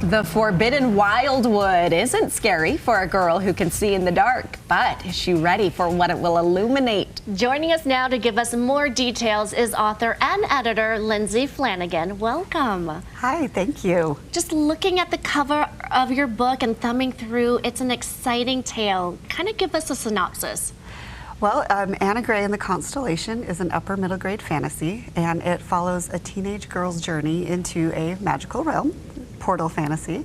The forbidden wildwood isn't scary for a girl who can see in the dark, but is she ready for what it will illuminate? Joining us now to give us more details is author and editor Lindsay Flanagan. Welcome. Hi, thank you. Just looking at the cover of your book and thumbing through, it's an exciting tale. Kind of give us a synopsis. Well, Anna Gray and the Constellation is an upper middle grade fantasy, and it follows a teenage girl's journey into a magical realm, portal fantasy,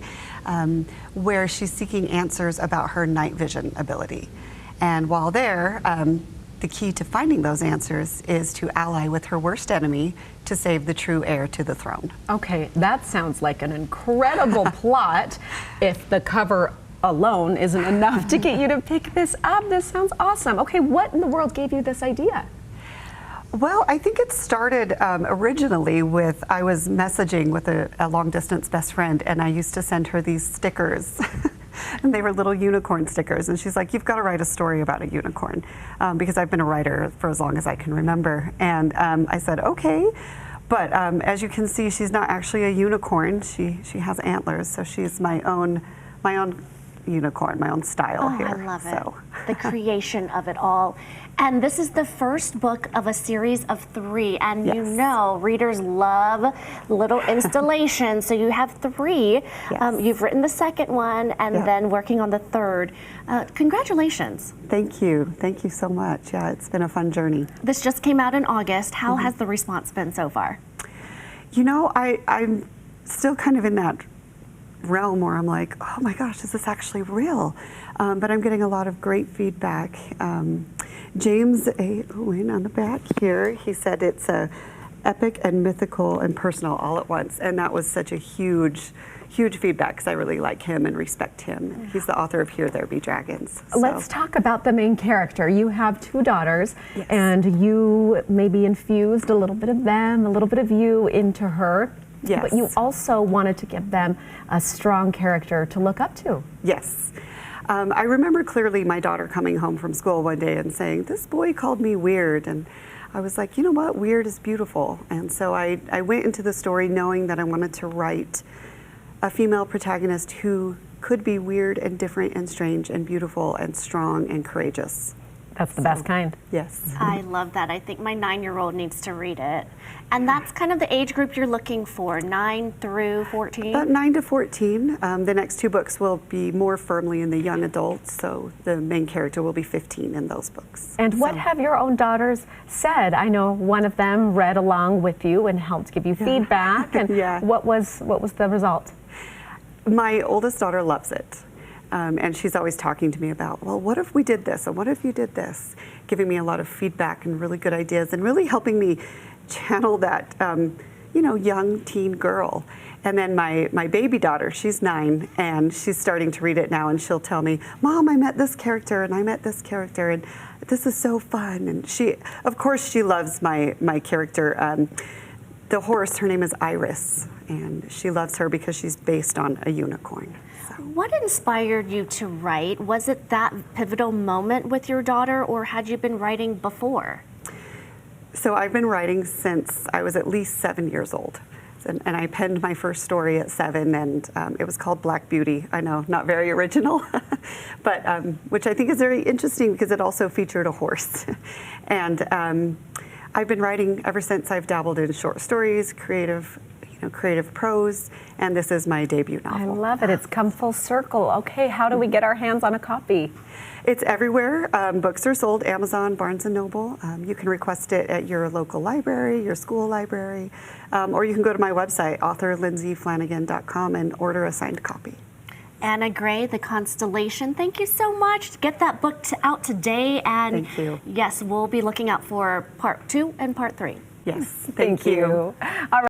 where she's seeking answers about her night vision ability. And while there, the key to finding those answers is to ally with her worst enemy to save the true heir to the throne. Okay, that sounds like an incredible plot. If the cover alone isn't enough to get you to pick this up, this sounds awesome. Okay, what in the world gave you this idea? Well, I think it started originally with, I was messaging with a long distance best friend, and I used to send her these stickers. And they were little unicorn stickers, and she's like, you've got to write a story about a unicorn, because I've been a writer for as long as I can remember. And I said, okay, but as you can see, she's not actually a unicorn. She has antlers, so she's my own unicorn, my own style here. I love it. The creation of it all. And this is the first book of a series of 3. And yes. You know, readers love little installations. So you have 3. Yes. You've written the second one and then working on the third. Congratulations. Thank you. Thank you so much. Yeah, it's been a fun journey. This just came out in August. How has the response been so far? You know, I'm still kind of in that realm where I'm like, oh my gosh, is this actually real? But I'm getting a lot of great feedback. James A. Owen on the back here, he said it's epic and mythical and personal all at once. And that was such a huge feedback because I really like him and respect him. He's the author of Here There Be Dragons. So. Let's talk about the main character. You have 2 daughters, yes. and you maybe infused a little bit of them, a little bit of you into her. Yes. But you also wanted to give them a strong character to look up to. Yes. I remember clearly my daughter coming home from school one day and saying, this boy called me weird. And I was like, you know what? Weird is beautiful. And so I went into the story knowing that I wanted to write a female protagonist who could be weird and different and strange and beautiful and strong and courageous. That's the best kind. Yes. I love that. I think my 9-year-old needs to read it. And that's kind of the age group you're looking for, 9 through 14? About 9 to 14. The next 2 books will be more firmly in the young adults, so the main character will be 15 in those books. And what have your own daughters said? I know one of them read along with you and helped give you feedback. And what was the result? My oldest daughter loves it. And she's always talking to me about, well, what if we did this? And what if you did this? Giving me a lot of feedback and really good ideas and really helping me channel that, young teen girl. And then my baby daughter, she's 9, and she's starting to read it now, and she'll tell me, Mom, I met this character, and I met this character, and this is so fun. And she, of course, she loves my character. The horse, her name is Iris, and she loves her because she's based on a unicorn. What inspired you to write? Was it that pivotal moment with your daughter, or had you been writing before? So I've been writing since I was at least 7 years old. And I penned my first story at 7, and it was called Black Beauty. I know, not very original, but which I think is very interesting because it also featured a horse. And I've been writing ever since. I've dabbled in short stories, creative prose, and this is my debut novel. I love it. It's come full circle. Okay, how do we get our hands on a copy? It's everywhere. Books are sold, Amazon, Barnes & Noble. You can request it at your local library, your school library, or you can go to my website, authorlindsayflanagan.com, and order a signed copy. Anna Gray, The Constellation, thank you so much. Get that book out today, and thank you. Yes, we'll be looking out for part 2 and part 3. Yes, thank you. All right.